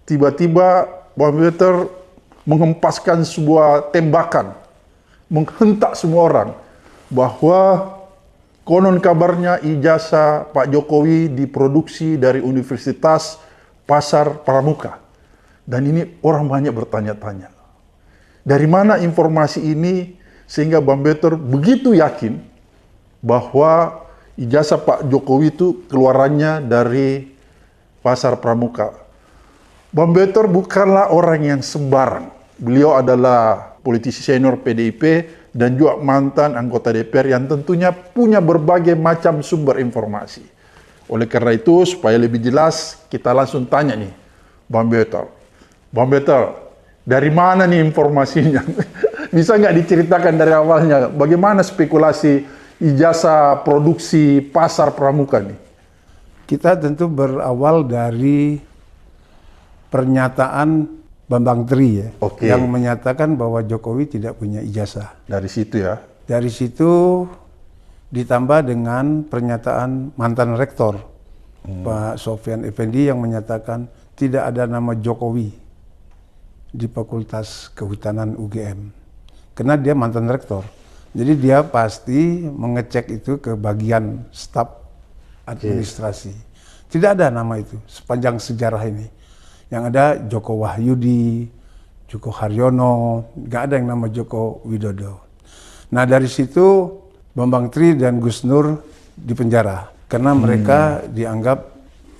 tiba-tiba Bambeter menghempaskan sebuah tembakan, menghentak semua orang, bahwa konon kabarnya ijazah Pak Jokowi diproduksi dari Universitas Pasar Pramuka. Dan ini orang banyak bertanya-tanya. Dari mana informasi ini sehingga Bambeter begitu yakin bahwa ijazah Pak Jokowi itu keluarannya dari Pasar Pramuka. Bambeter bukanlah orang yang sembarang. Beliau adalah politisi senior PDIP dan juga mantan anggota DPR yang tentunya punya berbagai macam sumber informasi. Oleh karena itu, supaya lebih jelas, kita langsung tanya nih, Bambeter, dari mana nih informasinya? Bisa nggak diceritakan dari awalnya, bagaimana spekulasi ijazah produksi Pasar Pramuka nih? Kita tentu berawal dari pernyataan Bambang Tri ya, yang menyatakan bahwa Jokowi tidak punya ijazah. Dari situ ya? Dari situ ditambah dengan pernyataan mantan rektor Pak Sofyan Effendi yang menyatakan tidak ada nama Jokowi di Fakultas Kehutanan UGM. Karena dia mantan rektor. Jadi dia pasti mengecek itu ke bagian staf administrasi. Tidak ada nama itu sepanjang sejarah ini. Yang ada Joko Wahyudi, Joko Haryono, nggak ada yang nama Joko Widodo. Nah dari situ Bambang Tri dan Gus Nur dipenjara karena mereka dianggap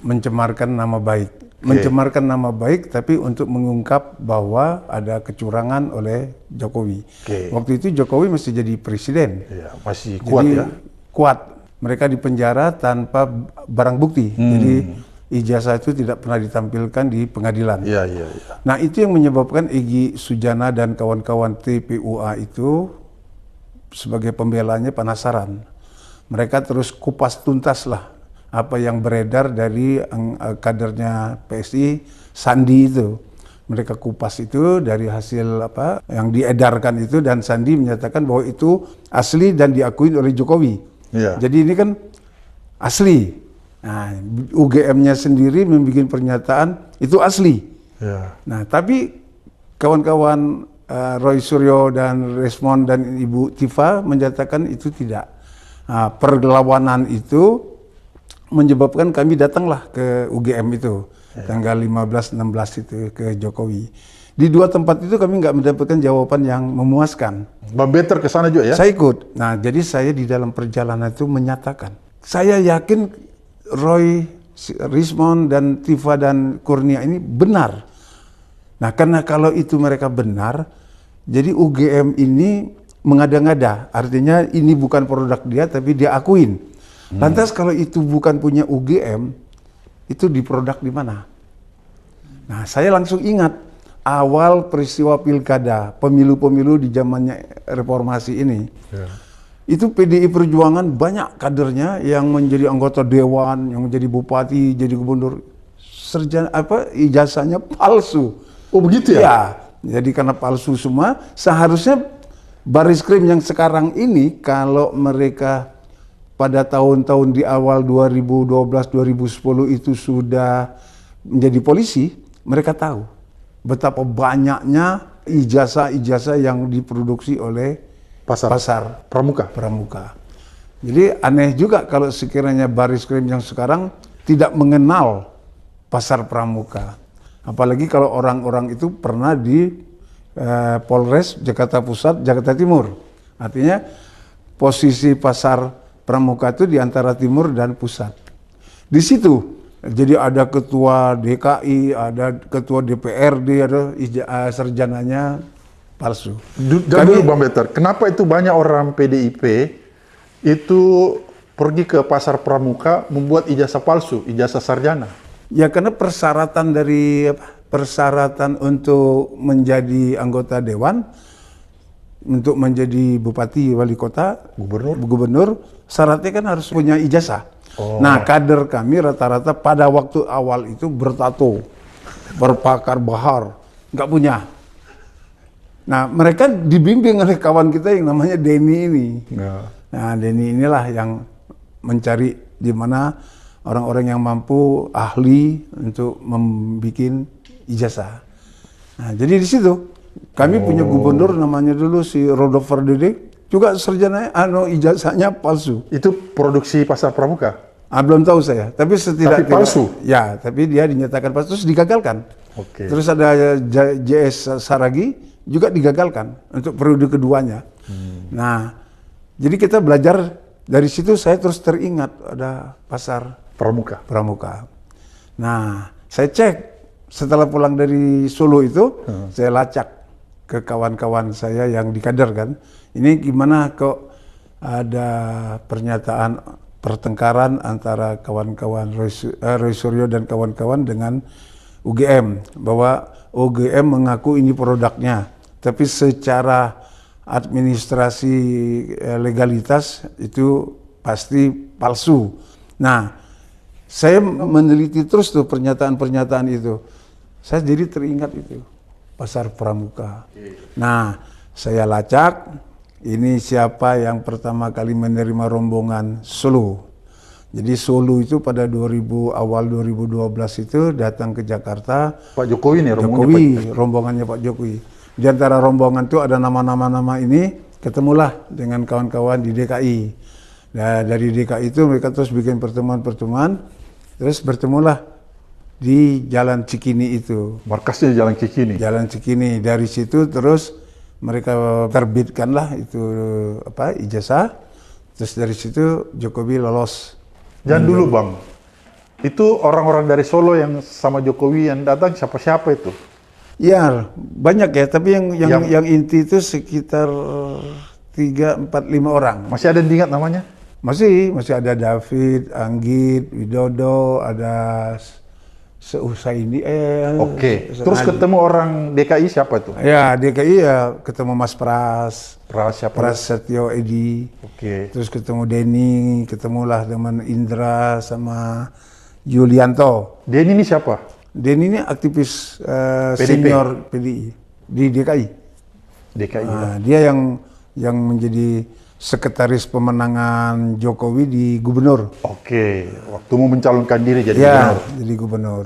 mencemarkan nama baik. Mencemarkan nama baik tapi untuk mengungkap bahwa ada kecurangan oleh Jokowi. Waktu itu Jokowi masih jadi presiden. Ya, masih kuat jadi, ya? Kuat. Mereka dipenjara tanpa barang bukti. Jadi ijazah itu tidak pernah ditampilkan di pengadilan. Ya. Nah itu yang menyebabkan Egy Sujana dan kawan-kawan TPUA itu sebagai pembelanya penasaran. Mereka terus kupas tuntas lah apa yang beredar dari kadernya PSI, Sandi itu. Mereka kupas itu dari hasil apa yang diedarkan itu, dan Sandi menyatakan bahwa itu asli dan diakui oleh Jokowi. Ya. Jadi ini kan asli. Nah, UGM-nya sendiri membuat pernyataan itu asli. Ya. Nah, tapi kawan-kawan Roy Suryo dan Resmond dan Ibu Tifa menyatakan itu tidak. Nah, perlawanan itu menyebabkan kami datanglah ke UGM itu tanggal 15-16 itu ke Jokowi. Di dua tempat itu kami nggak mendapatkan jawaban yang memuaskan. Bambeter ke sana juga ya? Saya ikut. Nah, jadi saya di dalam perjalanan itu menyatakan, saya yakin Roy, Rismond dan Tifa dan Kurnia ini benar. Nah, karena kalau itu mereka benar, jadi UGM ini mengada-ngada. Artinya ini bukan produk dia tapi dia akuin. Lantas kalau itu bukan punya UGM, itu diproduk di mana? Nah, saya langsung ingat awal peristiwa pilkada, pemilu-pemilu di zamannya reformasi ini. Ya. Itu PDI Perjuangan banyak kadernya yang menjadi anggota dewan, yang menjadi bupati, jadi gubernur. Ijazahnya palsu. Oh begitu ya? Ya, jadi karena palsu semua, seharusnya Bariskrim yang sekarang ini kalau mereka pada tahun-tahun di awal 2012-2010 itu sudah menjadi polisi, mereka tahu betapa banyaknya ijazah-ijazah yang diproduksi oleh Pasar Pramuka. Jadi aneh juga kalau sekiranya Bariskrim yang sekarang tidak mengenal Pasar Pramuka. Apalagi kalau orang-orang itu pernah di Polres Jakarta Pusat, Jakarta Timur. Artinya posisi Pasar Pramuka itu di antara timur dan pusat. Di situ, jadi ada ketua DKI, ada ketua DPRD, ada sarjananya palsu. Dulu Bambeter, kenapa itu banyak orang PDIP itu pergi ke Pasar Pramuka membuat ijazah palsu, ijazah sarjana? Ya karena persyaratan untuk menjadi anggota dewan, untuk menjadi bupati, wali kota, gubernur, syaratnya kan harus punya ijazah. Nah, kader kami rata-rata pada waktu awal itu bertato, berpakar bahar, nggak punya. Nah, mereka dibimbing oleh kawan kita yang namanya Denny ini. Nah, Denny inilah yang mencari di mana orang-orang yang mampu, ahli untuk membuat ijazah. Nah, jadi di situ kami punya gubernur namanya dulu si Rodolfo Dede, juga sarjana ijazahnya palsu. Itu produksi Pasar Pramuka? Belum tahu saya, tapi Tapi palsu? Ya, tapi dia dinyatakan palsu, terus digagalkan. Oke. Terus ada JS Saragi, juga digagalkan untuk periode keduanya. Nah, jadi kita belajar dari situ, saya terus teringat ada Pasar Pramuka. Nah, saya cek setelah pulang dari Solo itu, saya lacak ke kawan-kawan saya yang di kader kan. Ini gimana kok ada pernyataan pertengkaran antara kawan-kawan Roy Suryo dan kawan-kawan dengan UGM, bahwa UGM mengaku ini produknya, tapi secara administrasi legalitas itu pasti palsu. Nah, saya meneliti terus tuh pernyataan-pernyataan itu. Saya jadi teringat itu Pasar Pramuka. Nah, saya lacak, ini siapa yang pertama kali menerima rombongan Solo. Jadi Solo itu pada awal 2012 itu datang ke Jakarta. Pak Jokowi nih rombongannya Pak Jokowi. Di antara rombongan itu ada nama-nama ini, ketemulah dengan kawan-kawan di DKI. Nah, dari DKI itu mereka terus bikin pertemuan-pertemuan, terus bertemulah di Jalan Cikini itu. Markasnya Jalan Cikini. Jalan Cikini. Dari situ terus mereka terbitkanlah itu ijazah. Terus dari situ Jokowi lolos. Jangan dulu Bang. Itu orang-orang dari Solo yang sama Jokowi yang datang siapa-siapa itu? Ya, banyak ya, tapi yang inti itu sekitar 3, 4, 5 orang. Masih ada yang diingat namanya? Masih ada David, Anggit, Widodo, ada Seusaini. Oke. Terus ketemu orang DKI siapa itu? Ya, DKI ya ketemu Mas Pras siapa? Pras Setio Edi. Oke. Terus ketemu Denny, ketemulah dengan Indra sama Yulianto. Denny ini siapa? Denny ini aktivis senior PDI di DKI. Nah, dia yang menjadi sekretaris pemenangan Jokowi di gubernur. Oke, waktu mau mencalonkan diri jadi gubernur. Jadi gubernur.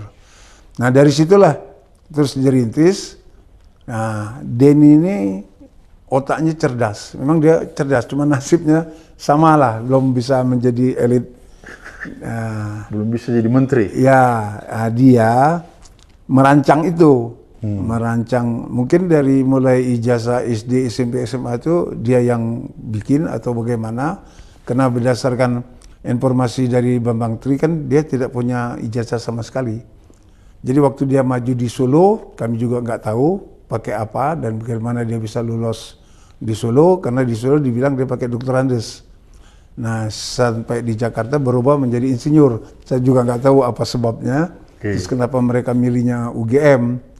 Nah, dari situlah terus dirintis. Nah, Denny ini otaknya cerdas. Memang dia cerdas, cuma nasibnya samalah, belum bisa menjadi elit. Belum bisa jadi menteri. Ya, dia merancang itu. Merancang mungkin dari mulai ijazah SD, SMP, SMA itu dia yang bikin atau bagaimana, karena berdasarkan informasi dari Bambang Tri kan dia tidak punya ijazah sama sekali. Jadi waktu dia maju di Solo, kami juga nggak tahu pakai apa dan bagaimana dia bisa lulus di Solo, karena di Solo dibilang dia pakai Dr. Andes. Nah, sampai di Jakarta berubah menjadi insinyur. Saya juga nggak tahu apa sebabnya. Terus kenapa mereka milihnya UGM.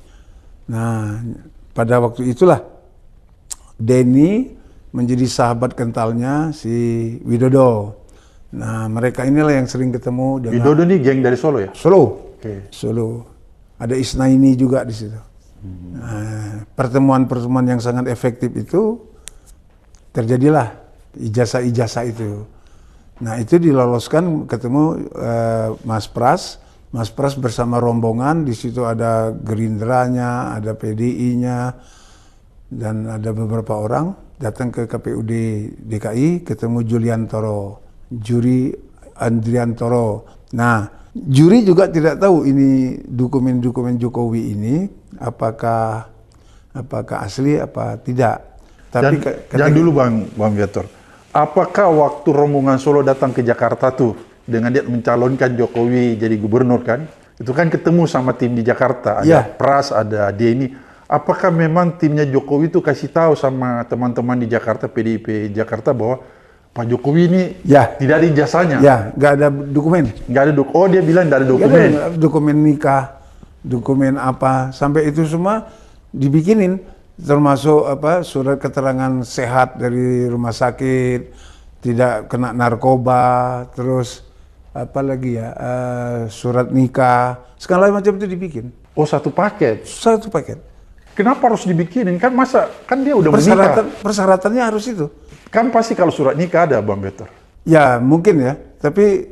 Nah, pada waktu itulah Denny menjadi sahabat kentalnya si Widodo. Nah, mereka inilah yang sering ketemu dengan Widodo nih geng dari Solo ya? Solo. Solo. Ada Isnaini juga di situ. Nah, pertemuan-pertemuan yang sangat efektif itu terjadilah ijazah-ijazah itu. Nah, itu diloloskan ketemu Mas Pras. Mas Pras bersama rombongan, di situ ada Gerindranya, ada PDI-nya, dan ada beberapa orang datang ke KPUD DKI, ketemu Juri Andriantoro. Nah, juri juga tidak tahu ini dokumen-dokumen Jokowi ini apakah asli apa tidak. Tapi jangan dulu Bang Viator. Apakah waktu rombongan Solo datang ke Jakarta tuh dengan dia mencalonkan Jokowi jadi gubernur kan, itu kan ketemu sama tim di Jakarta, ada Pras, ada Denny. Apakah memang timnya Jokowi itu kasih tahu sama teman-teman di Jakarta, PDIP Jakarta, bahwa Pak Jokowi ini tidak ada ijazahnya? Ya, nggak ada dokumen. Nggak ada oh, dia bilang nggak ada dokumen. Ada dokumen nikah, dokumen apa, sampai itu semua dibikinin, termasuk surat keterangan sehat dari rumah sakit, tidak kena narkoba, terus surat nikah, segala macam itu dibikin. Oh, satu paket? Satu paket. Kenapa harus dibikinin? Kan dia udah menikah. Persyaratannya harus itu. Kan pasti kalau surat nikah ada, Bang Betor. Ya, mungkin ya. Tapi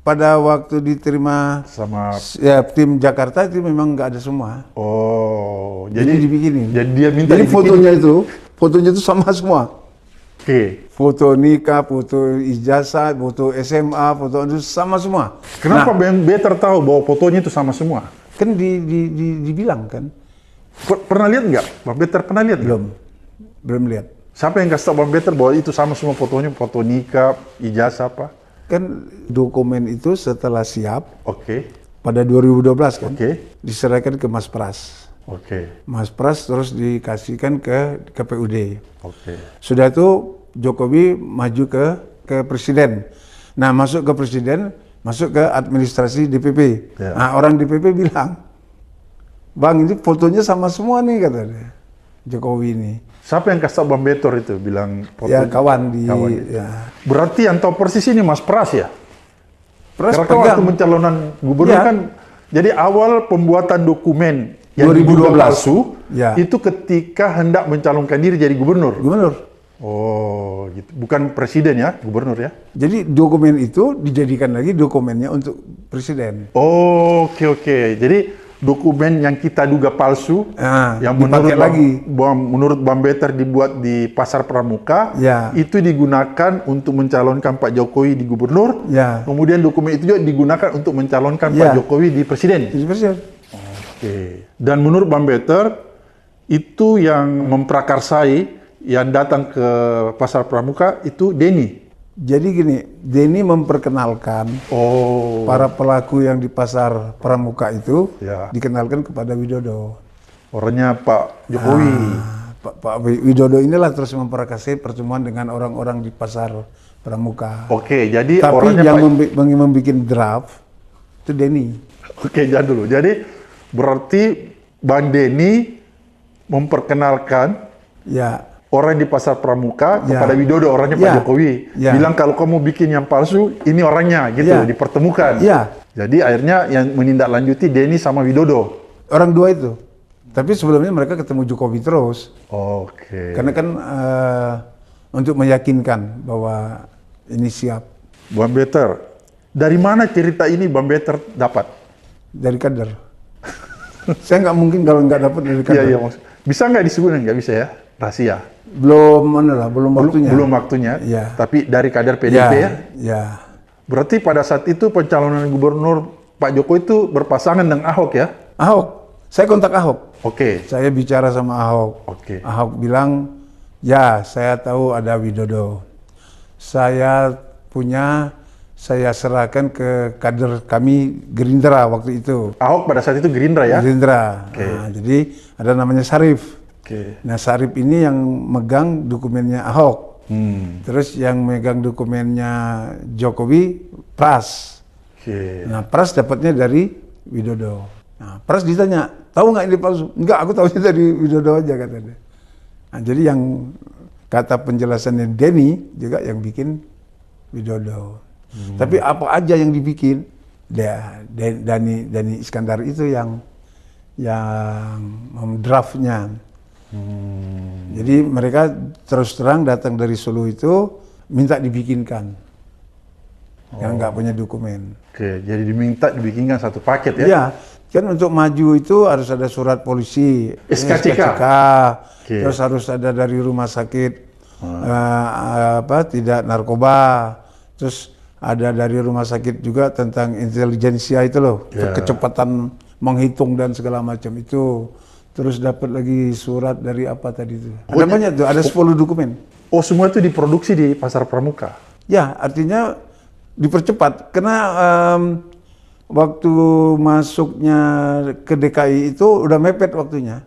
pada waktu diterima Sama ya tim Jakarta itu memang nggak ada semua. oh, Jadi dibikinin. Jadi dia minta Jadi dibikinin. fotonya itu sama semua. Oke. Foto nikah, foto ijazah, foto SMA, foto itu sama semua. Kenapa Nah, Bang Better tahu bahwa fotonya itu sama semua? kan dibilang kan? Pernah lihat nggak? Bang Better pernah lihat nggak? Belum lihat. Siapa yang kasih tahu Bang Better bahwa itu sama semua fotonya, foto nikah, ijazah apa? Kan dokumen itu setelah siap Oke. pada 2012 kan, Oke. diserahkan ke Mas Pras. Oke. Mas Pras terus dikasihkan ke KPUD. Oke. Sudah itu Jokowi maju ke presiden. Nah, masuk ke presiden, masuk ke administrasi DPP. Ya. Nah, orang DPP bilang, "Bang, ini fotonya sama semua nih," kata dia. Jokowi ini. Siapa yang kasih tahu Bang Better itu bilang foto? Ya kawan di Kawan. ya. Berarti yang tahu persis ini Mas Pras ya? Pras Karena kan pegang. waktu pencalonan gubernur Ya. kan, jadi awal pembuatan dokumen yang 2012. diduga palsu, Ya. itu ketika hendak mencalonkan diri jadi gubernur. Gubernur. Oh, gitu. Bukan presiden ya, gubernur ya? Jadi dokumen itu dijadikan lagi dokumennya untuk presiden. Oh, oke. Jadi dokumen yang kita duga palsu, Nah, yang dipakai menurut Bang Better dibuat di Pasar Pramuka, Ya. itu digunakan untuk mencalonkan Pak Jokowi di gubernur. Ya. Kemudian dokumen itu juga digunakan untuk mencalonkan Ya. Pak Jokowi di presiden. Jadi presiden. Oke. Dan menurut Bang Better, itu yang memprakarsai, yang datang ke Pasar Pramuka itu Denny. Jadi gini, Denny memperkenalkan Oh. para pelaku yang di pasar Pramuka itu Ya. dikenalkan kepada Widodo. Orangnya Pak Jokowi. Pak Widodo inilah terus memprakarsai pertemuan dengan orang-orang di pasar Pramuka. Oke, jadi Tapi orangnya yang Pak... membuat draft itu Denny. Oke, jangan dulu. Jadi berarti Bang Denny memperkenalkan Ya, orang di Pasar Pramuka Ya. kepada Widodo, orangnya Pak Ya. Jokowi. Ya. Bilang kalau kamu bikin yang palsu, ini orangnya, gitu, Ya. dipertemukan. Ya. Jadi akhirnya yang menindaklanjuti Denny sama Widodo. orang dua itu. Tapi sebelumnya mereka ketemu Jokowi terus. Oke. Karena kan untuk meyakinkan bahwa ini siap Bang Better, dari mana cerita ini Bang Better dapat? dari kader. Saya nggak mungkin kalau nggak dapat dari kader. Iya, maksud. Bisa nggak disebutkan? Nggak bisa ya? Rahasia. Belum waktunya. Belum waktunya. Iya. Tapi dari kader PDIP ya? Ya. Berarti pada saat itu pencalonan gubernur Pak Jokowi itu berpasangan dengan Ahok ya? Ahok. Saya kontak Ahok. Oke. Saya bicara sama Ahok. Oke. Ahok bilang, ya saya tahu ada Widodo. Saya serahkan ke kader kami Gerindra waktu itu. Ahok pada saat itu Gerindra ya? Gerindra. Oke. Nah, jadi ada namanya Sarif. Oke. Nah, Sarif ini yang megang dokumennya Ahok. Terus yang megang dokumennya Jokowi, Pras. Oke. Nah, Pras dapatnya dari Widodo. Nah, Pras ditanya, tahu nggak ini palsu? Enggak, aku tahunya dari Widodo aja katanya. Nah, jadi yang kata penjelasannya Denny juga yang bikin Widodo. Tapi apa aja yang dibikin, Dani Iskandar itu yang draftnya. Jadi mereka terus terang datang dari Solo itu minta dibikinkan, yang nggak punya dokumen. Oke, jadi diminta dibikinkan satu paket ya? Iya, kan untuk maju itu harus ada surat polisi, SKCK. Oke. Terus harus ada dari rumah sakit tidak narkoba, terus ada dari rumah sakit juga tentang intelijensia itu loh, Ya. kecepatan menghitung dan segala macam itu. Terus dapat lagi surat dari apa tadi itu. Ada banyak tuh, ada 10 dokumen. Oh, semua itu diproduksi di Pasar Pramuka? Ya, artinya dipercepat karena waktu masuknya ke DKI itu udah mepet waktunya.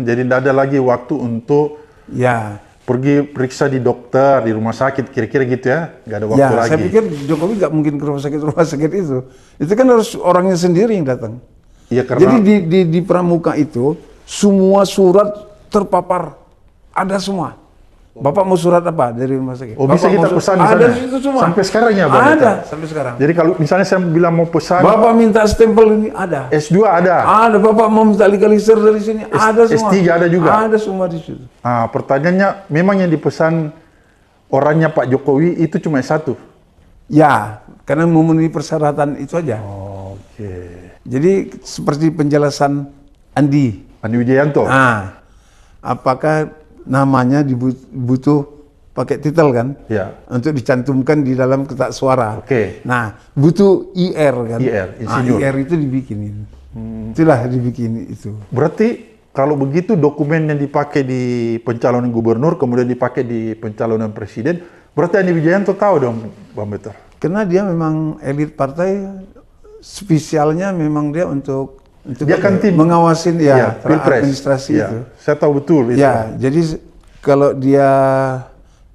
Jadi tidak ada lagi waktu untuk Ya, pergi periksa di dokter, di rumah sakit, kira-kira gitu ya? Nggak ada waktu ya, lagi? saya pikir Jokowi nggak mungkin ke rumah sakit itu. Itu kan harus orangnya sendiri yang datang. Iya, karena... Jadi di Pramuka itu semua surat terpapar, ada semua. Bapak mau surat apa dari rumah sakit? Oh, bisa Bapak kita mau pesan di ada sana? di situ semua. Sampai sekarang ya, Bang? Ada sampai sekarang. Jadi kalau misalnya saya bilang mau pesan Bapak minta stempel ini ada. S2 ada? Ada, Bapak mau minta legalisir dari sini ada semua. S3 ada juga? Ada semua di situ. Ah, pertanyaannya, memang yang dipesan orangnya Pak Jokowi itu cuma satu? Ya, karena memenuhi persyaratan itu aja. Oke. Jadi seperti penjelasan Andi. Andi Wijayanto. Apakah namanya butuh pakai titel kan? Ya. Untuk dicantumkan di dalam kotak suara. Oke. Nah, butuh IR kan? IR, insinyur. IR itu dibikinin. Itulah dibikin itu. Berarti kalau begitu dokumen yang dipakai di pencalonan gubernur kemudian dipakai di pencalonan presiden, berarti Andi Wijayanto tahu dong, Bang Peter? Karena dia memang elit partai, spesialnya memang dia untuk Dia kan tim mengawasin Pilpres. administrasi Ya, itu. saya tahu betul itu. Ya, jadi kalau dia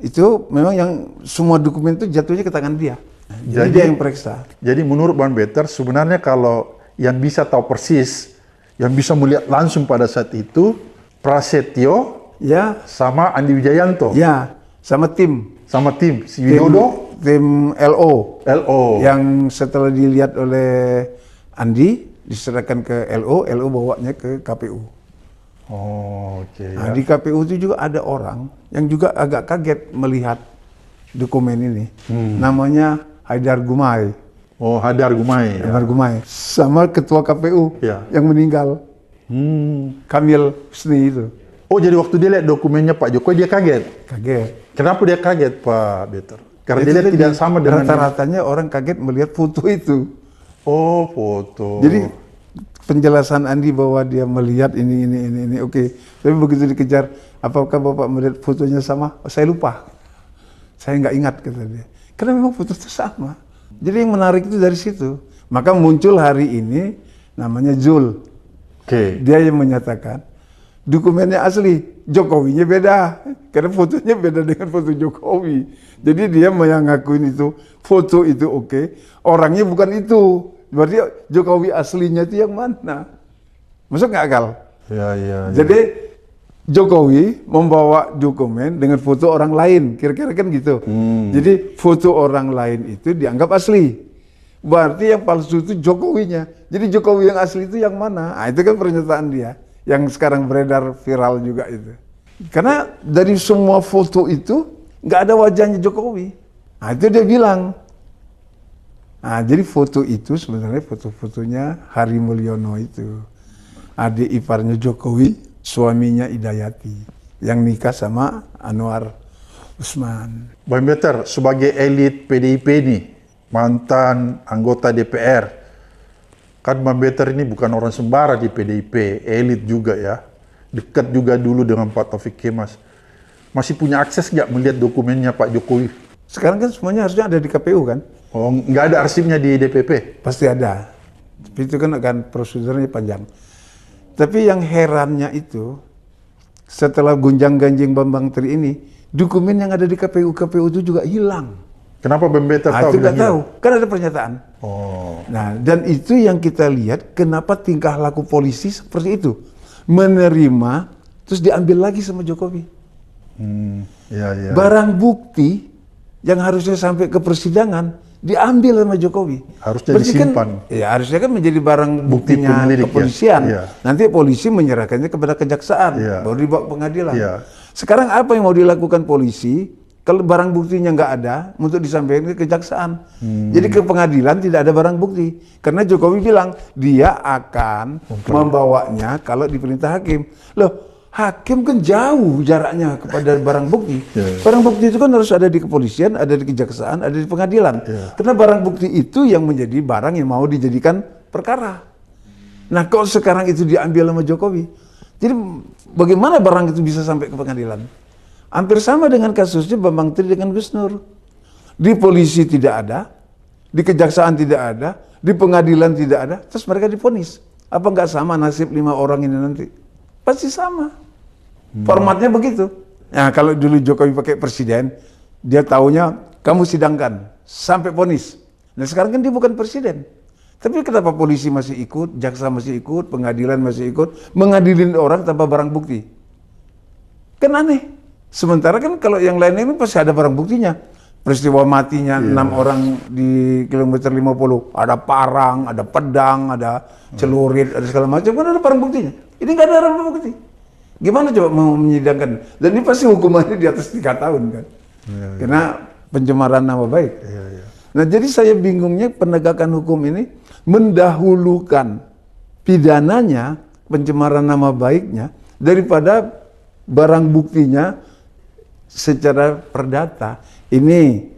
itu memang yang semua dokumen itu jatuhnya ke tangan dia. Jadi dia yang periksa. Jadi menurut Bang Peter, sebenarnya kalau yang bisa tahu persis, yang bisa melihat langsung pada saat itu, Prasetyo Ya, sama Andi Wijayanto. ya, sama tim. Sama tim, si Widodo, Tim LO. LO. Yang setelah dilihat oleh Andi, diserahkan ke LO, LO bawanya ke KPU. Oh, oke. Nah, di KPU itu juga ada orang yang juga agak kaget melihat dokumen ini. Namanya Haidar Gumai. Oh, Hadar Gumai. Ya. Haidar Gumai. Sama ketua KPU Ya. yang meninggal. Kamil Husni itu. Oh, jadi waktu dia lihat dokumennya Pak Jokowi, dia kaget. Kaget. Kenapa dia kaget, Pak Peter? Karena Itu dia lihat tadi, tidak sama dengan... rata-ratanya orang kaget melihat foto itu. Oh, foto. Jadi penjelasan Andi bahwa dia melihat ini, oke. Tapi begitu dikejar, apakah Bapak melihat fotonya sama? Oh, saya lupa. Saya nggak ingat, kata dia. Karena memang foto itu sama. Jadi yang menarik itu dari situ. Maka muncul hari ini namanya Zul. Oke. Dia yang menyatakan dokumennya asli, Jokowinya beda. Karena fotonya beda dengan foto Jokowi. Jadi dia mengakuin itu, foto itu oke, orangnya bukan itu. Berarti Jokowi aslinya itu yang mana? Masuk nggak akal? Ya. Jadi Jokowi membawa dokumen dengan foto orang lain, kira-kira kan gitu. Jadi foto orang lain itu dianggap asli. Berarti yang palsu itu Jokowinya. Jadi Jokowi yang asli itu yang mana? Nah, itu kan pernyataan dia yang sekarang beredar viral juga itu. Karena dari semua foto itu nggak ada wajahnya Jokowi. Nah, itu dia bilang. Nah, jadi foto itu sebenarnya foto-fotonya Hari Mulyono itu. Adik iparnya Jokowi, suaminya Idayati, yang nikah sama Anwar Usman. Bang Peter, sebagai elit PDIP ini, mantan anggota DPR, kan Bang Peter ini bukan orang sembara di PDIP, elit juga ya, dekat juga dulu dengan Pak Taufik Kemas. Masih punya akses nggak melihat dokumennya Pak Jokowi? Sekarang kan semuanya harusnya ada di KPU kan? Oh, nggak ada arsipnya di DPP? Pasti ada. Tapi itu kan akan prosedurnya panjang. Tapi yang herannya itu, setelah gonjang-ganjing Bambang Tri ini, dokumen yang ada di KPU itu juga hilang. Kenapa Bang Peter tahu? Itu nggak tahu, kan ada pernyataan. Oh, Nah, dan itu yang kita lihat, kenapa tingkah laku polisi seperti itu. Menerima, terus diambil lagi sama Jokowi. ya. Barang bukti yang harusnya sampai ke persidangan, diambil sama Jokowi. Harusnya Berarti disimpan. Kan, ya harusnya kan menjadi barang Bukti buktinya penyelidik, ya. kepolisian. Iya. Nanti polisi menyerahkannya kepada kejaksaan, Iya. baru dibawa ke pengadilan. Iya. Sekarang apa yang mau dilakukan polisi? Kalau barang buktinya nggak ada, untuk disampaikan ke kejaksaan. Jadi ke pengadilan tidak ada barang bukti. Karena Jokowi bilang, dia akan membawanya kalau diperintah hakim. Loh, hakim kan jauh jaraknya kepada barang bukti. Barang bukti itu kan harus ada di kepolisian, ada di kejaksaan, ada di pengadilan. Karena barang bukti itu yang menjadi barang yang mau dijadikan perkara. Nah, kalau sekarang itu diambil sama Jokowi, jadi bagaimana barang itu bisa sampai ke pengadilan? Hampir sama dengan kasusnya Bambang Tri dengan Gus Nur. Di polisi tidak ada, di kejaksaan tidak ada, di pengadilan tidak ada, terus mereka divonis. Apa nggak sama nasib 5 orang ini nanti? Pasti sama. Formatnya begitu. Nah, kalau dulu Jokowi pakai presiden, dia taunya kamu sidangkan sampai vonis. Nah, sekarang kan dia bukan presiden. Tapi kenapa polisi masih ikut, jaksa masih ikut, pengadilan masih ikut, mengadilin orang tanpa barang bukti? Kan aneh. Sementara kan kalau yang lain ini pasti ada barang buktinya. Peristiwa matinya 6 orang di kilometer 50, ada parang, ada pedang, ada celurit, ada segala macam, kan ada barang buktinya. Ini nggak ada barang bukti. Gimana coba mau menyidangkan? Dan ini pasti hukumannya di atas 3 tahun kan. Karena pencemaran nama baik. Nah, jadi saya bingungnya penegakan hukum ini mendahulukan pidananya, pencemaran nama baiknya, daripada barang buktinya secara perdata. Ini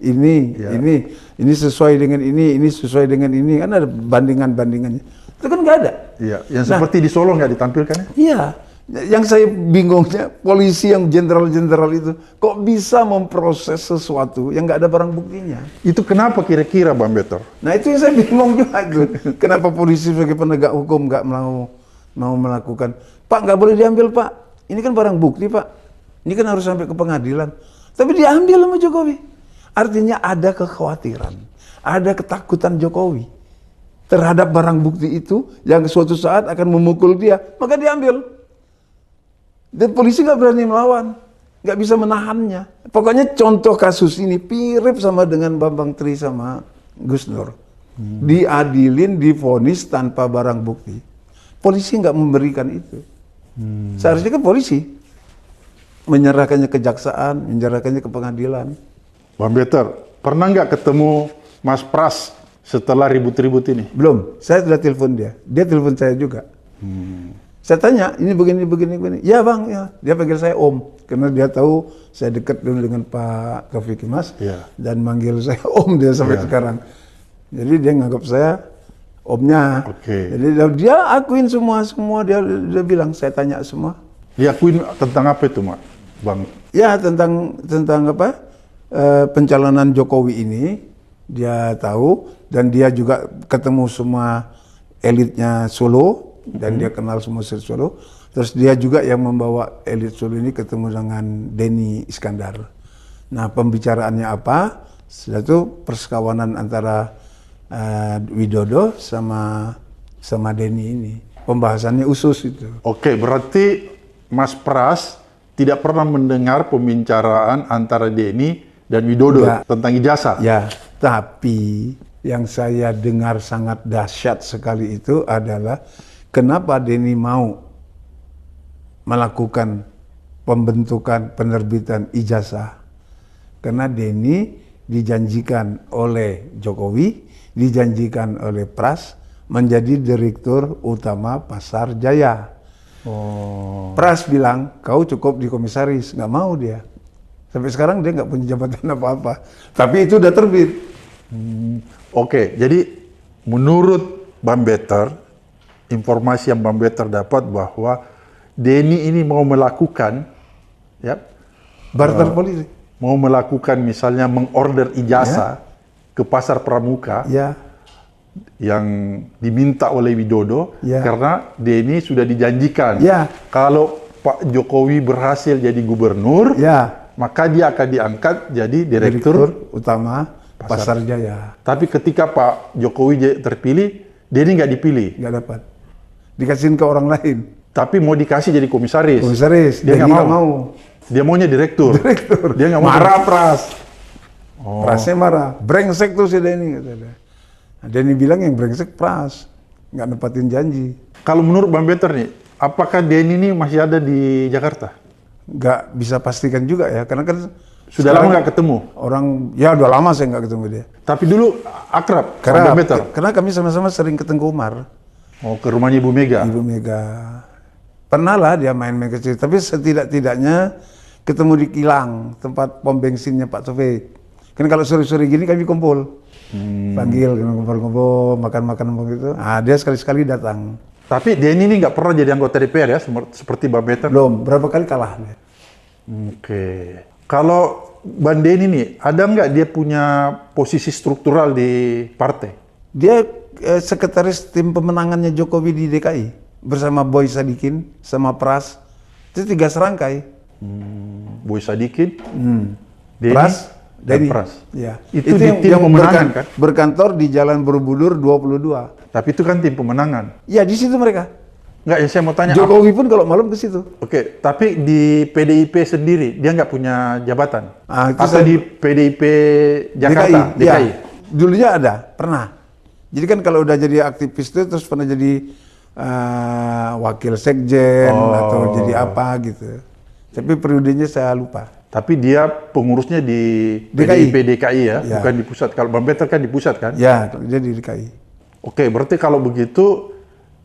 sesuai dengan ini sesuai dengan ini, kan ada bandingannya. Itu kan nggak ada. Iya, yang seperti di Solo nggak ditampilkan ya? Iya, yang saya bingungnya polisi yang jenderal-jenderal itu kok bisa memproses sesuatu yang nggak ada barang buktinya. Itu kenapa kira-kira Bang Betor? Nah itu yang saya bingung juga itu. Kenapa polisi sebagai penegak hukum nggak mau melakukan? Pak, nggak boleh diambil Pak. Ini kan barang bukti Pak. Ini kan harus sampai ke pengadilan. Tapi diambil sama Jokowi. Artinya ada kekhawatiran, ada ketakutan Jokowi terhadap barang bukti itu yang suatu saat akan memukul dia, maka diambil. Dan polisi nggak berani melawan, nggak bisa menahannya. Pokoknya contoh kasus ini mirip sama dengan Bambang Tri sama Gus Nur. Diadilin, divonis tanpa barang bukti. Polisi nggak memberikan itu. Seharusnya kan polisi menyerahkannya ke kejaksaan, menyerahkannya ke pengadilan. Bang Betor, pernah nggak ketemu Mas Pras setelah ribut-ribut ini? Belum, saya sudah telepon dia. Dia telepon saya juga. Saya tanya, ini begini. Ya Bang, ya. Dia panggil saya Om. Karena dia tahu saya dekat dulu dengan Pak Taufik Mas. Ya. Dan manggil saya Om dia sampai sekarang. Jadi dia nganggap saya Omnya. Oke. Jadi dia akuin semua. Dia bilang, saya tanya semua. Diakuin tentang apa itu, Bang? Ya, tentang apa? Pencalonan Jokowi ini dia tahu, dan dia juga ketemu semua elitnya Solo, dan dia kenal semua Solo. Terus dia juga yang membawa elit Solo ini ketemu dengan Denny Iskandar. Nah, pembicaraannya apa? Setelah itu persekawanan antara Widodo sama Denny ini. Pembahasannya usus itu. Oke, berarti Mas Pras tidak pernah mendengar pembicaraan antara Denny dan Widodo tentang ijazah? Ya, tapi yang saya dengar sangat dahsyat sekali itu adalah kenapa Denny mau melakukan pembentukan penerbitan ijazah. Karena Denny dijanjikan oleh Jokowi, dijanjikan oleh Pras menjadi direktur utama Pasar Jaya. Pras bilang, kau cukup di komisaris, nggak mau dia. Sampai sekarang dia nggak punya jabatan apa-apa. Tapi itu udah terbit. Oke, jadi menurut Bang Betor, informasi yang Bang Betor dapat bahwa Denny ini mau melakukan, ya, Barter politik. mau melakukan misalnya mengorder ijazah ke Pasar Pramuka Ya, yang diminta oleh Widodo, karena Denny sudah dijanjikan kalau Pak Jokowi berhasil jadi gubernur, maka dia akan diangkat jadi direktur utama Pasar Jaya. Tapi ketika Pak Jokowi terpilih, Denny nggak dipilih. Nggak dapat. Dikasihin ke orang lain. Tapi mau dikasih jadi komisaris. Dia nggak mau. Dia maunya direktur. Dia nggak mau. Marah Pras. Prasnya marah. Brengsek tuh si Denny. Nah, Denny bilang yang brengsek Pras. Nggak nepatin janji. Kalau menurut Bang Betor nih, apakah Denny ini masih ada di Jakarta? Nggak bisa pastikan juga ya, karena kan sudah lama nggak ketemu. Orang, ya udah lama saya nggak ketemu dia. Tapi dulu akrab, karena kami sama-sama sering ke Tengku Umar. Oh, ke rumahnya Ibu Mega. Ibu Mega. Pernah lah dia main kecil, tapi setidak-tidaknya ketemu di Kilang, tempat pom bensinnya Pak Taufik. Kan kalau sore-sore gini kami kumpul. Panggil, kumpul-kumpul, makan-makan begitu. Ah, dia sekali-sekali datang. Tapi Denny ini nggak pernah jadi anggota DPR ya, seperti Bang Betor? Belum, berapa kali kalah dia. Oke. Kalau Bang Denny nih, ada nggak dia punya posisi struktural di partai? Dia sekretaris tim pemenangannya Jokowi di DKI bersama Boy Sadikin sama Pras. Itu 3 serangkai. Boy Sadikin, Denny, Pras, dan Pras. Ya. Itu di tim pemenangan kan? Berkantor di Jalan Borobudur 22. Tapi itu kan tim pemenangan. Ya, di situ mereka. Nggak, ya saya mau tanya. Jokowi pun kalau malam ke situ. Oke, tapi di PDIP sendiri dia nggak punya jabatan? Atau di PDIP Jakarta, DKI? Ya, dulunya ada, pernah. Jadi kan kalau udah jadi aktivis itu terus pernah jadi wakil sekjen atau jadi apa gitu. Tapi periodenya saya lupa. Tapi dia pengurusnya di DKI. PDIP DKI ya, Ya. bukan di pusat. Kalau Bang Peter kan di pusat kan? Ya, dia di DKI. Oke, berarti kalau begitu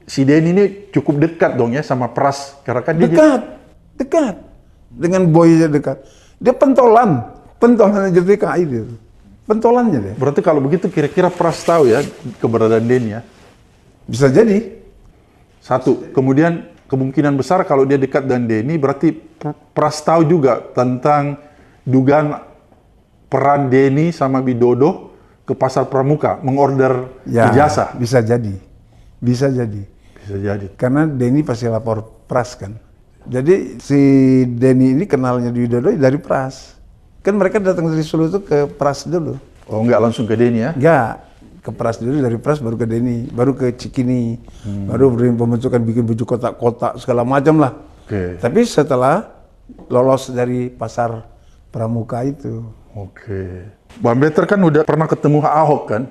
si Denny ini cukup dekat dong ya sama Pras, karena kan dia Dekat. Dengan Boy aja dekat. Dia pentolan aja DKI dia. Pentolannya dia. berarti kalau begitu kira-kira Pras tahu ya keberadaan Denny ya. Bisa jadi. Satu, kemudian kemungkinan besar kalau dia dekat dengan Denny berarti Pras tahu juga tentang dugaan peran Denny sama Widodo ke pasar Pramuka mengorder Ya, ijazah. bisa jadi. Bisa jadi. Bisa jadi. Karena Denny pasti lapor Pras kan. Jadi si Denny ini kenalnya di Widodo dari Pras. Kan mereka datang dari Solo itu ke Pras dulu. Oh, nggak langsung ke Denny ya? Enggak, ke Pras dulu, dari Pras baru ke Denny, baru ke Cikini, baru beri pembentukan bikin baju kotak-kotak segala macam lah. Oke. Tapi setelah lolos dari pasar Pramuka itu, Oke. Bang Peter kan udah pernah ketemu Ahok kan?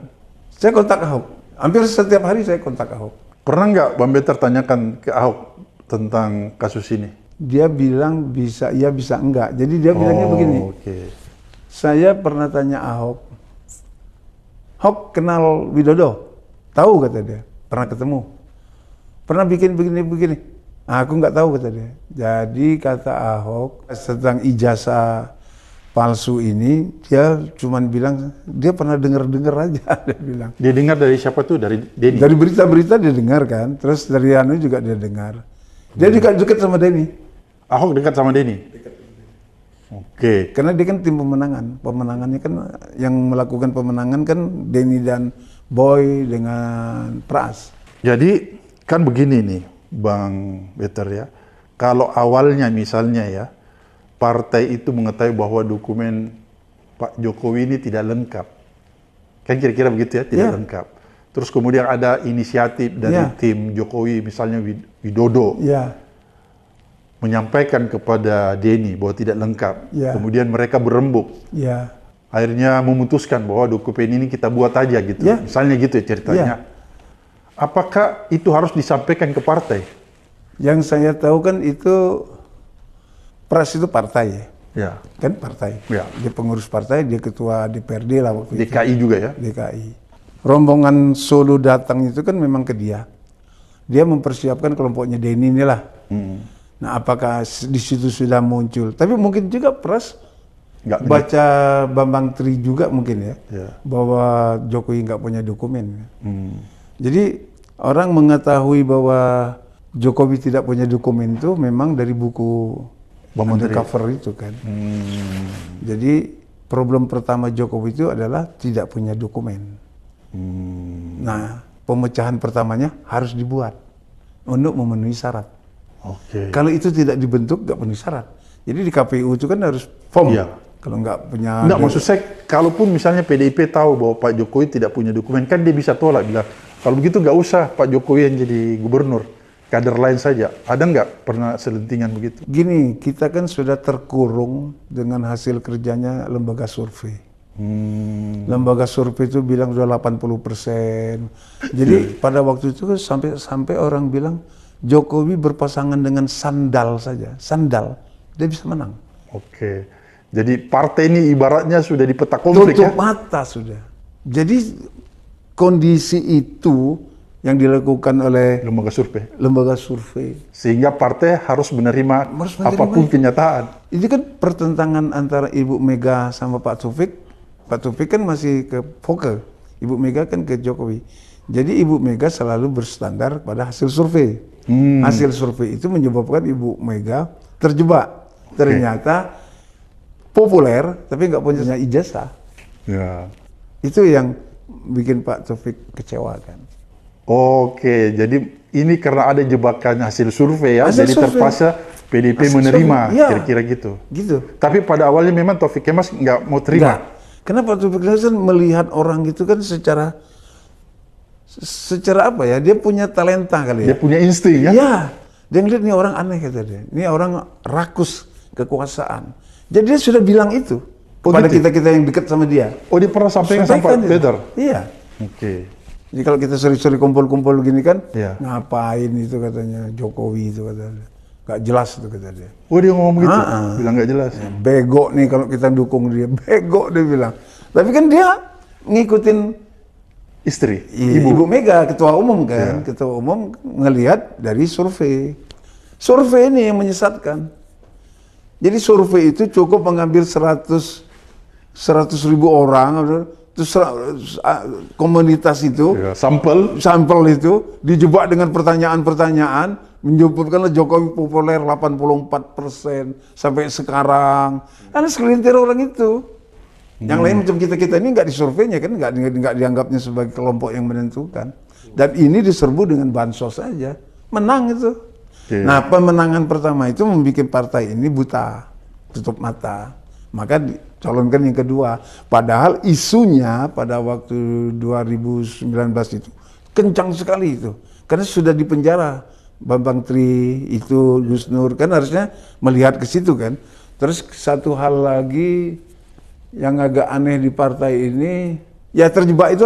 saya kontak Ahok. Hampir setiap hari saya kontak Ahok. Pernah nggak Bang Peter tanyakan ke Ahok tentang kasus ini? Dia bilang bisa iya bisa enggak. Jadi dia bilangnya begini. Oke. Saya pernah tanya Ahok. Ahok kenal Widodo? Tahu kata dia. Pernah ketemu. Pernah bikin begini-begini. Aku nggak tahu kata dia. Jadi kata Ahok tentang ijazah palsu ini, dia cuman bilang dia pernah dengar-dengar aja. Dia bilang. Dia dengar dari siapa tuh? Dari Denny? Dari berita-berita dia dengar kan. Terus dari Anu juga dia dengar. Dia juga dekat sama Denny. Ahok dekat sama Denny? Oke. Karena dia kan tim pemenangan. Pemenangannya kan yang melakukan pemenangan kan Denny dan Boy dengan Pras. Jadi kan begini nih Bang Peter ya. Kalau awalnya misalnya ya, partai itu mengetahui bahwa dokumen Pak Jokowi ini tidak lengkap. Kan kira-kira begitu ya, tidak Ya. lengkap. Terus kemudian ada inisiatif dari Ya. tim Jokowi, misalnya Widodo, Ya, menyampaikan kepada Denny bahwa tidak lengkap. Ya. Kemudian mereka berembuk. ya, Akhirnya memutuskan bahwa dokumen ini kita buat aja gitu. Ya. Misalnya gitu ya ceritanya. Apakah itu harus disampaikan ke partai? yang saya tahu kan itu Pras itu partai ya. Ya. Kan partai. Ya. Dia pengurus partai, dia ketua DPRD lah waktu itu. DKI juga ya? DKI. Rombongan Solo datang itu kan memang ke dia. Dia mempersiapkan kelompoknya Denny inilah. Nah, apakah di situ sudah muncul? Tapi mungkin juga Pras Nggak baca Bambang Tri juga mungkin ya, Ya. bahwa Jokowi nggak punya dokumen. Jadi orang mengetahui bahwa Jokowi tidak punya dokumen itu memang dari buku Bambang Tri. undercover itu kan. Jadi problem pertama Jokowi itu adalah tidak punya dokumen. Nah, pemecahan pertamanya harus dibuat untuk memenuhi syarat. Oke. Kalau itu tidak dibentuk, nggak memenuhi syarat. Jadi di KPU itu kan harus form. Iya. Kalau nggak punya... Enggak, maksud saya, kalaupun misalnya PDIP tahu bahwa Pak Jokowi tidak punya dokumen, kan dia bisa tolak, bilang, kalau begitu nggak usah Pak Jokowi yang jadi gubernur, kader lain saja. Ada nggak pernah selentingan begitu? Gini, kita kan sudah terkurung dengan hasil kerjanya lembaga survei. Lembaga survei itu bilang sudah 80%. Jadi pada waktu itu sampai orang bilang Jokowi berpasangan dengan sandal saja. Sandal, dia bisa menang. Oke. Jadi partai ini ibaratnya sudah di peta konflik Tutup ya? mata sudah. Jadi kondisi itu yang dilakukan oleh Lembaga survei. lembaga survei. Sehingga partai harus menerima, Harus menerima apapun itu. kenyataan. Ini kan pertentangan antara Ibu Mega sama Pak Taufik. Pak Taufik kan masih ke Foke, Ibu Mega kan ke Jokowi. Jadi Ibu Mega selalu berstandar pada hasil survei. Hasil survei itu menyebabkan Ibu Mega terjebak. Ternyata populer, tapi nggak punya ijazah. Ya. Itu yang bikin Pak Taufik kecewa kan. Oke, jadi ini karena ada jebakan hasil survei ya, Hasil jadi survei. terpaksa PDIP Hasil menerima, survei, iya. kira-kira gitu. Gitu. Tapi pada awalnya memang Taufik Kemas nggak mau terima. Enggak. Karena Pak Taufik kan melihat orang gitu kan secara apa ya? Dia punya talenta kali Dia ya. punya insting ya. Iya. Dia ngeliat nih orang aneh kata dia. Ini orang rakus kekuasaan. Jadi dia sudah bilang itu kepada gitu? kita-kita yang dekat sama dia. Oh, dia pernah sampaikan sama Pak itu. Peter? Iya. Oke. Jadi kalau kita sering-sering kumpul-kumpul gini kan, Iya. ngapain itu katanya Jokowi itu katanya. nggak jelas itu kata dia. Oh, dia ngomong begitu, bilang nggak jelas. Bego nih kalau kita dukung dia, bego dia bilang. Tapi kan dia ngikutin Istri, Ibu Mega, ketua umum kan, ketua umum ngelihat dari survei. Survei ini yang menyesatkan. Jadi survei itu cukup mengambil 100 ribu orang, terus komunitas itu, ya, sampel itu dijebak dengan pertanyaan-pertanyaan, menyebutkanlah Jokowi populer 84% sampai sekarang. Karena segelintir orang itu. Yang lain macam kita ini nggak disurveinya kan, nggak dianggapnya sebagai kelompok yang menentukan. Dan ini diserbu dengan bansos saja, menang itu. Nah, pemenangan pertama itu membuat partai ini buta, tutup mata. Maka dicalonkan yang kedua. Padahal isunya pada waktu 2019 itu kencang sekali itu. Karena sudah dipenjara Bambang Tri itu, Gus Nur, kan harusnya melihat ke situ kan. Terus satu hal lagi yang agak aneh di partai ini, ya terjebak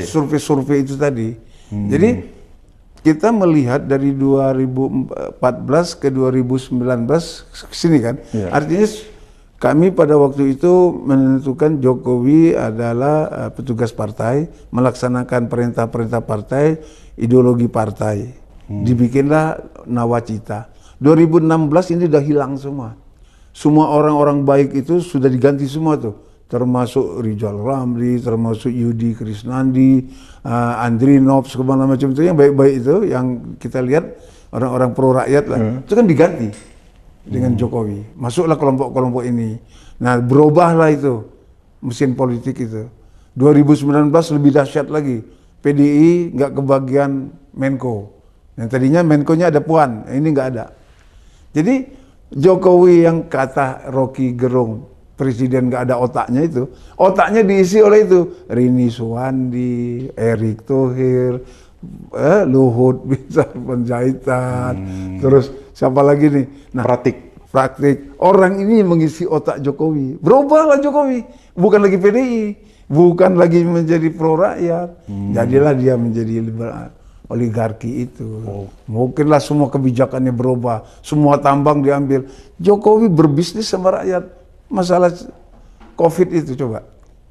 survei-survei itu tadi. Jadi kita melihat dari 2014 ke 2019 ke sini kan, artinya kami pada waktu itu menentukan Jokowi adalah petugas partai, melaksanakan perintah-perintah partai, ideologi partai. Dibikinlah nawacita. 2016 ini udah hilang semua. Semua orang-orang baik itu sudah diganti semua tuh, termasuk Rizal Ramli, termasuk Yudi Krisnandi, Andrinov, segala macam itu yang baik-baik itu, yang kita lihat orang-orang pro rakyat lah, itu kan diganti dengan Jokowi. Masuklah kelompok-kelompok ini. Nah, berubahlah itu mesin politik itu. 2019 lebih dahsyat lagi. PDI nggak kebagian Menko. Yang tadinya Menko-nya ada Puan, ini nggak ada. Jadi Jokowi yang kata Rocky Gerung, presiden nggak ada otaknya itu, otaknya diisi oleh itu Rini Suwandi, Erick Thohir, Luhut Binsar Panjaitan, terus siapa lagi nih? Nah, praktik. Orang ini mengisi otak Jokowi. Berubahlah Jokowi, bukan lagi PDI, bukan lagi menjadi pro rakyat, jadilah dia menjadi liberal. Oligarki itu. Mungkinlah semua kebijakannya berubah, semua tambang diambil. Jokowi berbisnis sama rakyat. Masalah COVID itu coba.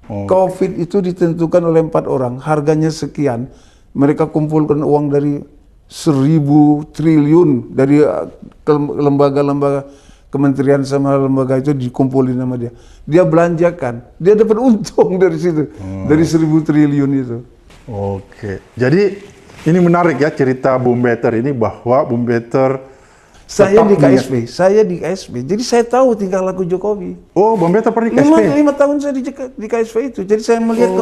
COVID itu ditentukan oleh 4 orang, harganya sekian. Mereka kumpulkan uang dari 1.000 triliun dari lembaga-lembaga kementerian sama lembaga itu dikumpulin sama dia. Dia belanjakan, dia dapat untung dari situ, dari 1.000 triliun itu. Oke, jadi ini menarik ya cerita Bung Better ini, bahwa Bung Better saya di KSP, jadi saya tahu tingkah laku Jokowi. Oh, Bung Better pernah di KSP? 5 tahun saya di KSP itu, jadi saya melihat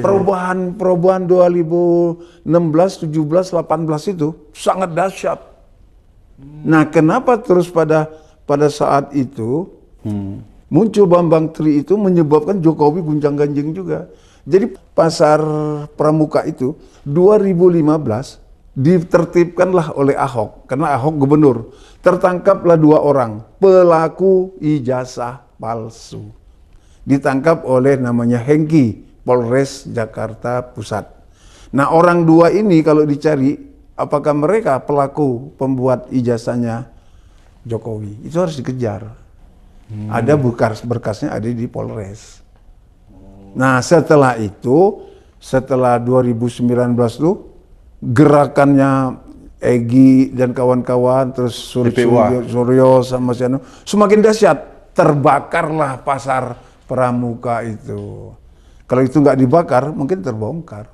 perubahan 2016, 17, 18 itu sangat dahsyat. Nah, kenapa terus pada saat itu muncul Bambang Tri itu menyebabkan Jokowi gunjang-ganjing juga. Jadi pasar Pramuka itu 2015 ditertibkanlah oleh Ahok, karena Ahok gubernur. Tertangkaplah 2 orang pelaku ijazah palsu. Ditangkap oleh namanya Hengki, Polres Jakarta Pusat. Nah, orang 2 ini kalau dicari, apakah mereka pelaku pembuat ijazahnya Jokowi? Itu harus dikejar. Ada berkasnya ada di Polres. Nah, setelah itu, setelah 2019 tuh, gerakannya Egy dan kawan-kawan, terus Suryo sama Siano, semakin dahsyat. Terbakarlah pasar Pramuka itu. Kalau itu nggak dibakar, mungkin terbongkar.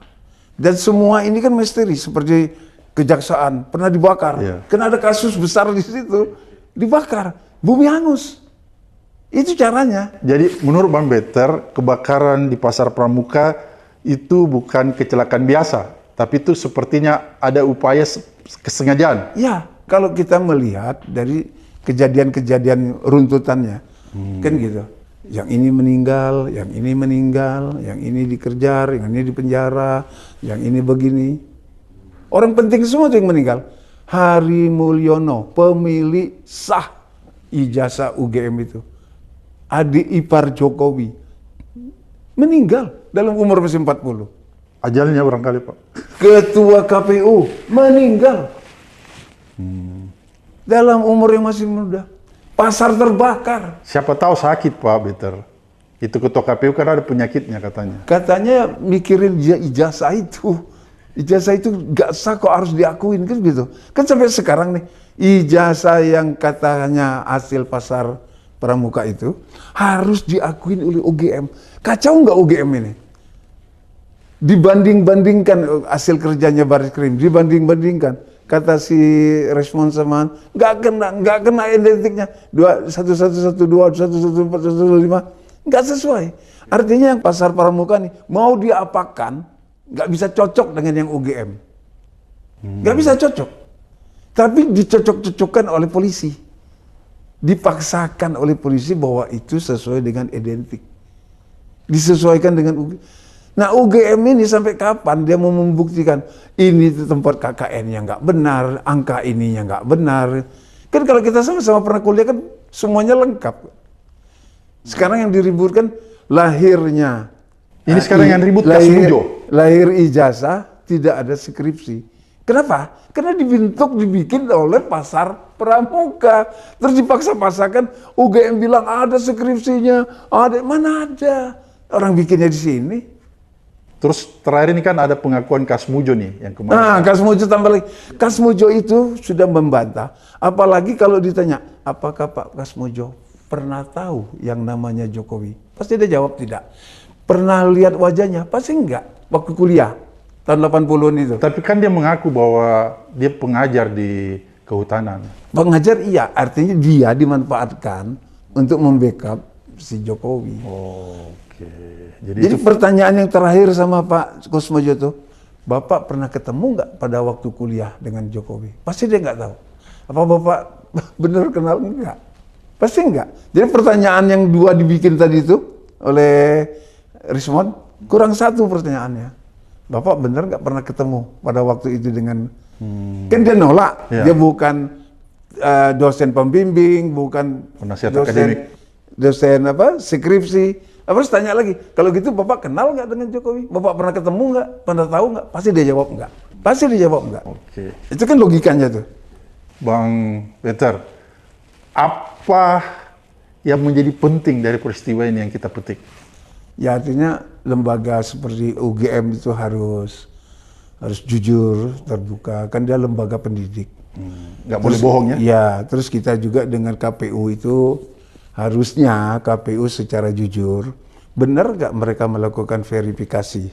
Dan semua ini kan misteri, seperti kejaksaan, pernah dibakar. Karena ada kasus besar di situ, dibakar, bumi hangus. Itu caranya. Jadi menurut Bang Better, kebakaran di pasar Pramuka itu bukan kecelakaan biasa, tapi itu sepertinya ada upaya kesengajaan. Ya, kalau kita melihat dari kejadian-kejadian runtutannya, kan gitu. Yang ini meninggal, yang ini dikejar, yang ini dipenjara, yang ini begini. Orang penting semua tuh yang meninggal. Hari Mulyono, pemilik sah ijazah UGM itu, adik ipar Jokowi, meninggal dalam umur masih 40. Ajalnya barangkali, Pak. Ketua KPU meninggal. dalam umur yang masih muda. Pasar terbakar. Siapa tahu sakit Pak Peter. Itu ketua KPU kan ada penyakitnya katanya. Katanya mikirin ijazah itu. Ijazah itu gak sah kok harus diakuin kan gitu. Kan sampai sekarang nih, ijazah yang katanya hasil pasar pramuka itu harus diakuin oleh UGM. Kacau nggak UGM ini? Dibanding-bandingkan hasil kerjanya Baris Krim, dibanding-bandingkan. Kata si responsaman, nggak kena identiknya. 1112, 1114, 1115, nggak sesuai. Artinya yang pasar pramuka nih, mau diapakan, nggak bisa cocok dengan yang UGM. Nggak bisa cocok. Tapi dicocok-cocokkan oleh polisi. Dipaksakan oleh polisi bahwa itu sesuai dengan identik. Disesuaikan dengan UGM. Nah UGM ini sampai kapan dia mau membuktikan ini tempat KKN-nya nggak benar, angka ininya nggak benar. Kan kalau kita sama-sama pernah kuliah kan semuanya lengkap. Sekarang yang diributkan lahirnya. Ini sekarang yang ribut Kasmujo. Lahir ijazah tidak ada skripsi. Kenapa? Karena dibikin oleh pasar pramuka. Terus dipaksa-paksakan UGM bilang ada skripsinya, ada mana ada. Orang bikinnya di sini. Terus terakhir ini kan ada pengakuan Kasmujo nih yang kemarin. Nah, Kasmujo tambah lagi. Kasmujo itu sudah membantah. Apalagi kalau ditanya, apakah Pak Kasmujo pernah tahu yang namanya Jokowi? Pasti dia jawab tidak. Pernah lihat wajahnya? Pasti enggak. Waktu kuliah tahun 80-an itu. Tapi kan dia mengaku bahwa dia pengajar di kehutanan. Pengajar iya, artinya dia dimanfaatkan untuk membackup si Jokowi. Oke. Jadi pertanyaan yang terakhir sama Pak Kasmujo itu, Bapak pernah ketemu nggak pada waktu kuliah dengan Jokowi? Pasti dia nggak tahu. Apa Bapak benar kenal enggak? Pasti enggak. Jadi pertanyaan yang dua dibikin tadi itu oleh Rismond, kurang satu pertanyaannya. Bapak benar nggak pernah ketemu pada waktu itu dengan, kan dia nolak, dia bukan dosen pembimbing, bukan penasihat akademik, dosen apa skripsi. Terus tanya lagi, kalau gitu Bapak kenal nggak dengan Jokowi? Bapak pernah ketemu nggak? Pernah tahu nggak? Pasti dia jawab nggak. Pasti dia jawab nggak. Oke. Itu kan logikanya tuh. Bang Peter, apa yang menjadi penting dari peristiwa ini yang kita petik? Ya artinya lembaga seperti UGM itu harus jujur, terbuka. Kan dia lembaga pendidik. Nggak boleh bohong ya? Ya, terus kita juga dengan KPU itu harusnya KPU secara jujur, benar nggak mereka melakukan verifikasi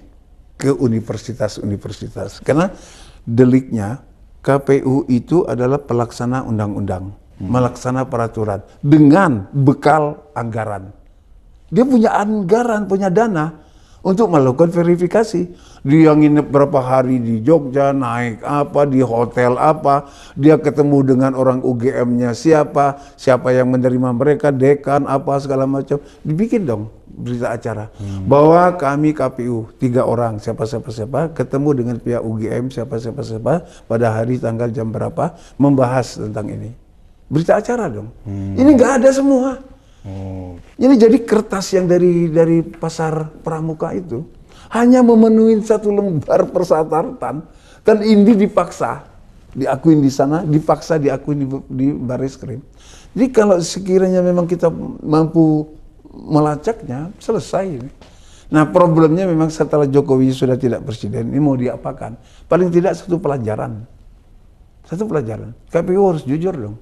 ke universitas-universitas? Karena deliknya KPU itu adalah pelaksana undang-undang, melaksana peraturan dengan bekal anggaran. Dia punya anggaran, punya dana untuk melakukan verifikasi. Dia nginep berapa hari di Jogja, naik apa, di hotel apa, dia ketemu dengan orang UGM-nya siapa yang menerima mereka, dekan, apa, segala macam. Dibikin dong berita acara. Bahwa kami KPU, 3 orang, siapa, ketemu dengan pihak UGM, siapa, pada hari tanggal jam berapa, membahas tentang ini. Berita acara dong. Ini nggak ada semua. Ini jadi kertas yang dari pasar pramuka itu hanya memenuhi satu lembar persyaratan, dan ini dipaksa diakuin di sana, dipaksa diakuin di Baris Krim. Jadi kalau sekiranya memang kita mampu melacaknya, selesai ini. Nah problemnya memang setelah Jokowi sudah tidak presiden, ini mau diapakan? Paling tidak satu pelajaran. KPU harus jujur dong.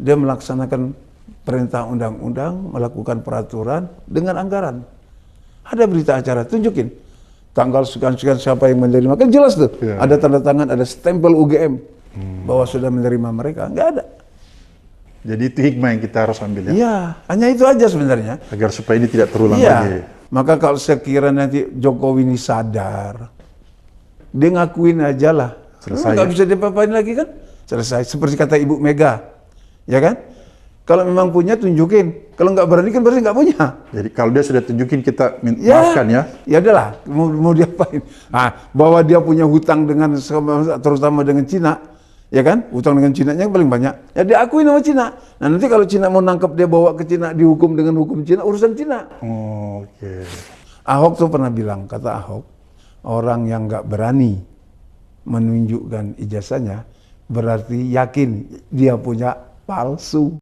Dia melaksanakan perintah undang-undang, melakukan peraturan dengan anggaran. Ada berita acara, tunjukin. Tanggal sekian-sekian siapa yang menerima, kan jelas tuh. Ya. Ada tanda tangan, ada stempel UGM bahwa sudah menerima mereka. Nggak ada. Jadi itu hikmah yang kita harus ambil ya? Iya, hanya itu aja sebenarnya. Agar supaya ini tidak terulang lagi. Maka kalau sekiranya nanti Jokowi ini sadar, dia ngakuin aja lah. Selesai. Nggak bisa diapa-apain lagi kan? Selesai. Seperti kata Ibu Mega, ya kan? Kalau memang punya, tunjukin. Kalau nggak berani kan berarti nggak punya. Jadi kalau dia sudah tunjukin, kita maafkan ya? Ya adalah, mau diapain? Nah, bahwa dia punya hutang dengan, terutama dengan Cina, ya kan? Hutang dengan Cina-nya paling banyak. Ya diakui sama Cina. Nah nanti kalau Cina mau nangkep dia bawa ke Cina, dihukum dengan hukum Cina, urusan Cina. Oke. Ahok tuh pernah bilang, kata Ahok, orang yang nggak berani menunjukkan ijazahnya, berarti yakin dia punya palsu.